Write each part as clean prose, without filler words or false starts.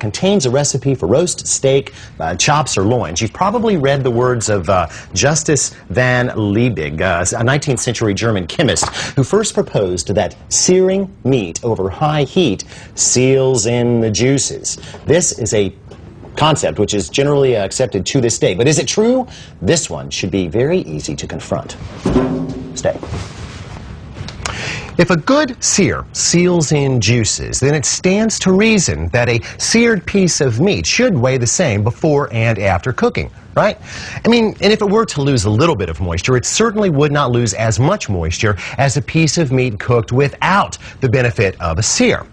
contains a recipe for roast steak, chops, or loins. You've probably read the words of Justus van Liebig, a 19th century German chemist, who first proposed that searing meat over high heat seals in the juices. This is a concept which is generally accepted to this day. But is it true? This one should be very easy to confront. Stay. If a good sear seals in juices, then it stands to reason that a seared piece of meat should weigh the same before and after cooking, right? I mean, and if it were to lose a little bit of moisture, it certainly would not lose as much moisture as a piece of meat cooked without the benefit of a sear.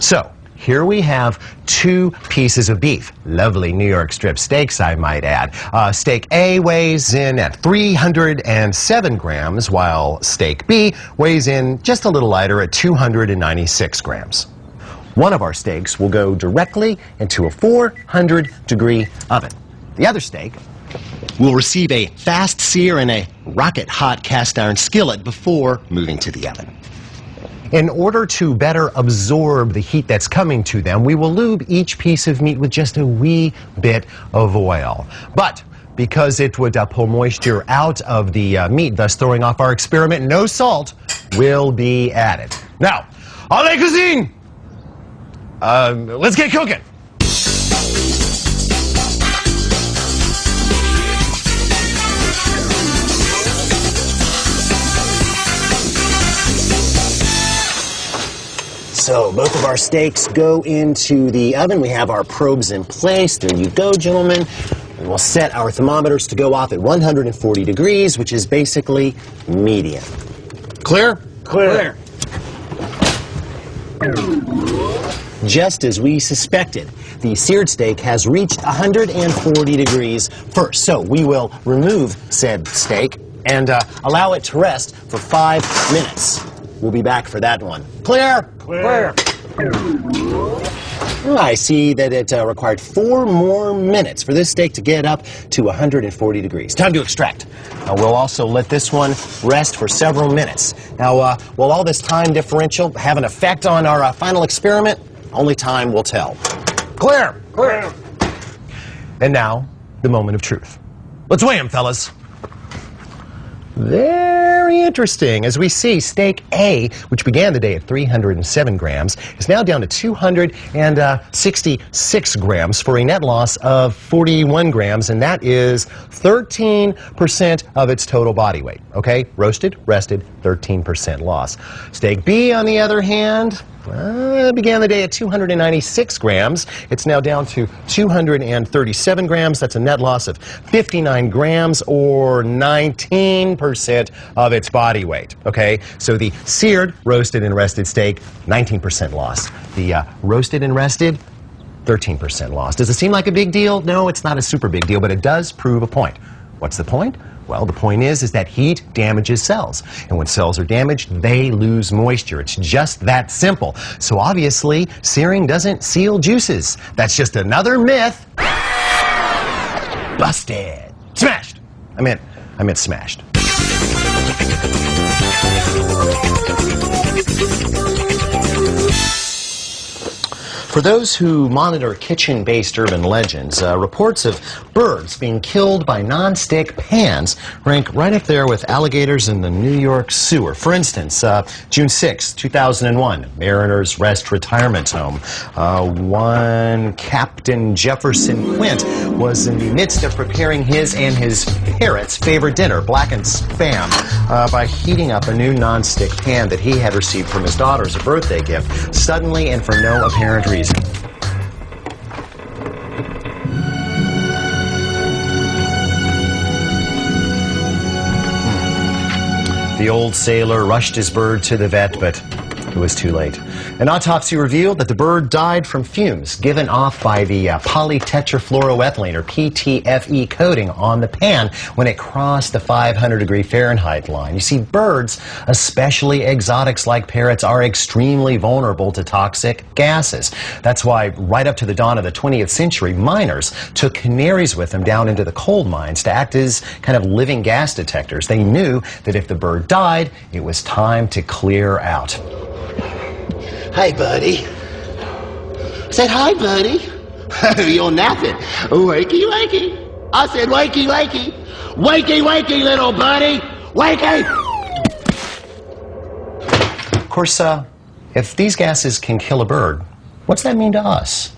So, here we have two pieces of beef. Lovely New York strip steaks, I might add. Steak A weighs in at 307 grams, while steak B weighs in just a little lighter at 296 grams. One of our steaks will go directly into a 400-degree oven. The other steak will receive a fast sear in a rocket-hot cast-iron skillet before moving to the oven. In order to better absorb the heat that's coming to them, we will lube each piece of meat with just a wee bit of oil. But because it would pull moisture out of the meat, thus throwing off our experiment, no salt will be added. Now, à la cuisine! Let's get cooking! So both of our steaks go into the oven. We have our probes in place. There you go, gentlemen. And we'll set our thermometers to go off at 140 degrees, which is basically medium. Clear? Clear. Just as we suspected, the seared steak has reached 140 degrees first. So we will remove said steak and allow it to rest for 5 minutes. We'll be back for that one. Clear? Clear. I see that it required 4 more minutes for this steak to get up to 140 degrees. Time to extract. We'll also let this one rest for several minutes. Now, will all this time differential have an effect on our final experiment? Only time will tell. Clear! Clear. And now, the moment of truth. Let's weigh him, fellas. Very interesting. As we see, steak A, which began the day at 307 grams, is now down to 266 grams for a net loss of 41 grams, and that is 13% of its total body weight. Okay? Roasted, rested, 13% loss. Steak B, on the other hand, began the day at 296 grams. It's now down to 237 grams. That's a net loss of 59 grams, or 19% of its body weight. Okay, so the seared, roasted, and rested steak, 19% loss. The roasted and rested, 13% loss. Does it seem like a big deal? No, it's not a super big deal, but it does prove a point. What's the point? Well, the point is that heat damages cells. And when cells are damaged, they lose moisture. It's just that simple. So obviously, searing doesn't seal juices. That's just another myth. Busted. Smashed. I meant smashed. For those who monitor kitchen-based urban legends, reports of birds being killed by non-stick pans rank right up there with alligators in the New York sewer. For instance, June 6, 2001, Mariners Rest Retirement Home. One Captain Jefferson Quint was in the midst of preparing his and his parrot's favorite dinner, blackened spam, by heating up a new non-stick pan that he had received from his daughter as a birthday gift, suddenly and for no apparent reason. The old sailor rushed his bird to the vet, but it was too late. An autopsy revealed that the bird died from fumes given off by the polytetrafluoroethylene, or PTFE, coating on the pan when it crossed the 500-degree Fahrenheit line. You see, birds, especially exotics like parrots, are extremely vulnerable to toxic gases. That's why right up to the dawn of the 20th century, miners took canaries with them down into the coal mines to act as kind of living gas detectors. They knew that if the bird died, it was time to clear out. Hey, buddy. Said hi, buddy. You're napping. Wakey, wakey. I said wakey, wakey. Wakey, wakey, little buddy. Wakey. Of course, if these gases can kill a bird, what's that mean to us?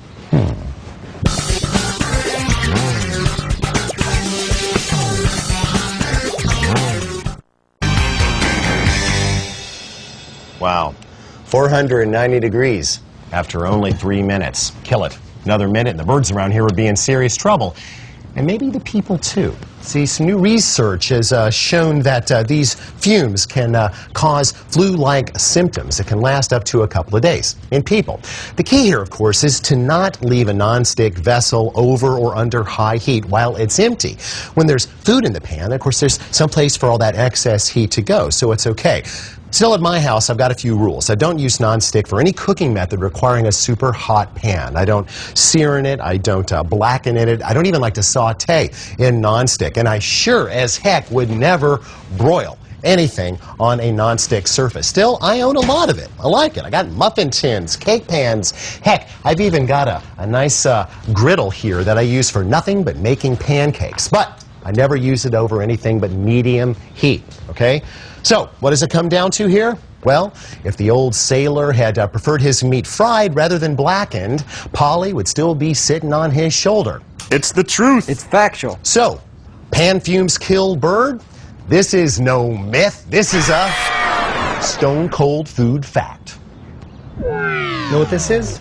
Wow, 490 degrees after only 3 minutes. Kill it. Another minute and the birds around here would be in serious trouble. And maybe the people too. See, some new research has shown that these fumes can cause flu-like symptoms that can last up to a couple of days in people. The key here, of course, is to not leave a nonstick vessel over or under high heat while it's empty. When there's food in the pan, of course, there's some place for all that excess heat to go, so it's okay. Still, at my house, I've got a few rules. I don't use nonstick for any cooking method requiring a super hot pan. I don't sear in it. I don't blacken in it. I don't even like to saute in nonstick. And I sure as heck would never broil anything on a nonstick surface. Still, I own a lot of it. I like it. I got muffin tins, cake pans. Heck, I've even got a nice griddle here that I use for nothing but making pancakes. But I never use it over anything but medium heat, okay? So, what does it come down to here? Well, if the old sailor had preferred his meat fried rather than blackened, Polly would still be sitting on his shoulder. It's the truth. It's factual. So, pan fumes kill bird? This is no myth. This is a stone cold food fact. You know what this is?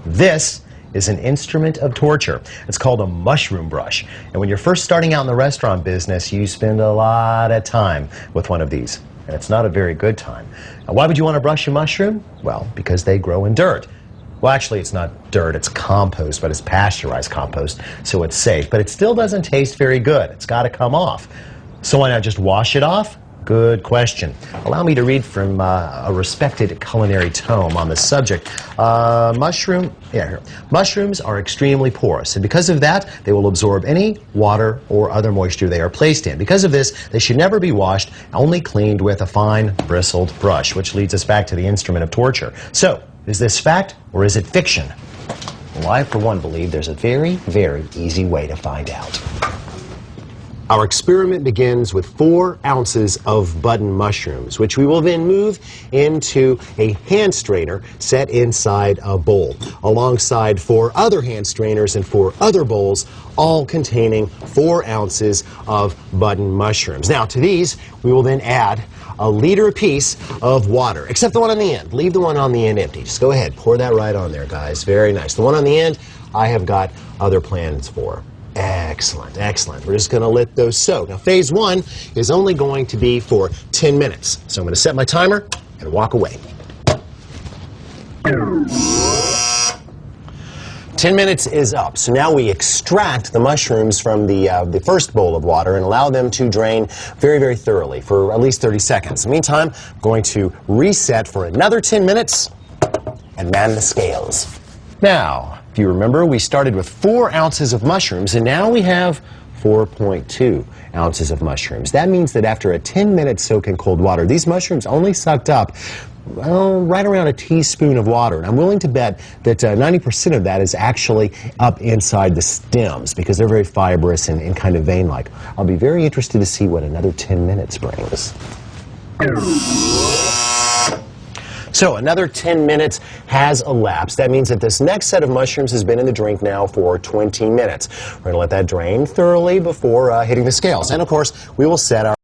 This is an instrument of torture. It's called a mushroom brush. And when you're first starting out in the restaurant business, you spend a lot of time with one of these. And it's not a very good time. Now, why would you want to brush a mushroom? Well, because they grow in dirt. Well, actually, it's not dirt, it's compost, but it's pasteurized compost, so it's safe. But it still doesn't taste very good. It's got to come off. So why not just wash it off? Good question. Allow me to read from a respected culinary tome on the subject. Mushrooms are extremely porous, and because of that, they will absorb any water or other moisture they are placed in. Because of this, they should never be washed, only cleaned with a fine, bristled brush, which leads us back to the instrument of torture. So, is this fact or is it fiction? Well, I, for one, believe there's a very, very easy way to find out. Our experiment begins with 4 ounces of button mushrooms, which we will then move into a hand strainer set inside a bowl, alongside 4 other hand strainers and 4 other bowls, all containing 4 ounces of button mushrooms. Now, to these, we will then add a liter apiece of water, except the one on the end. Leave the one on the end empty. Just go ahead, pour that right on there, guys. Very nice. The one on the end, I have got other plans for. Excellent, excellent. We're just going to let those soak. Now, phase 1 is only going to be for 10 minutes. So I'm going to set my timer and walk away. 10 minutes is up. So now we extract the mushrooms from the first bowl of water and allow them to drain very, very thoroughly for at least 30 seconds. In the meantime, I'm going to reset for another 10 minutes and man the scales. Now, if you remember, we started with 4 ounces of mushrooms, and now we have 4.2 ounces of mushrooms. That means that after a 10-minute soak in cold water, these mushrooms only sucked up, well, right around a teaspoon of water. And I'm willing to bet that 90% of that is actually up inside the stems, because they're very fibrous and kind of vein-like. I'll be very interested to see what another 10 minutes brings. So another 10 minutes has elapsed. That means that this next set of mushrooms has been in the drink now for 20 minutes. We're going to let that drain thoroughly before hitting the scales. And of course, we will set our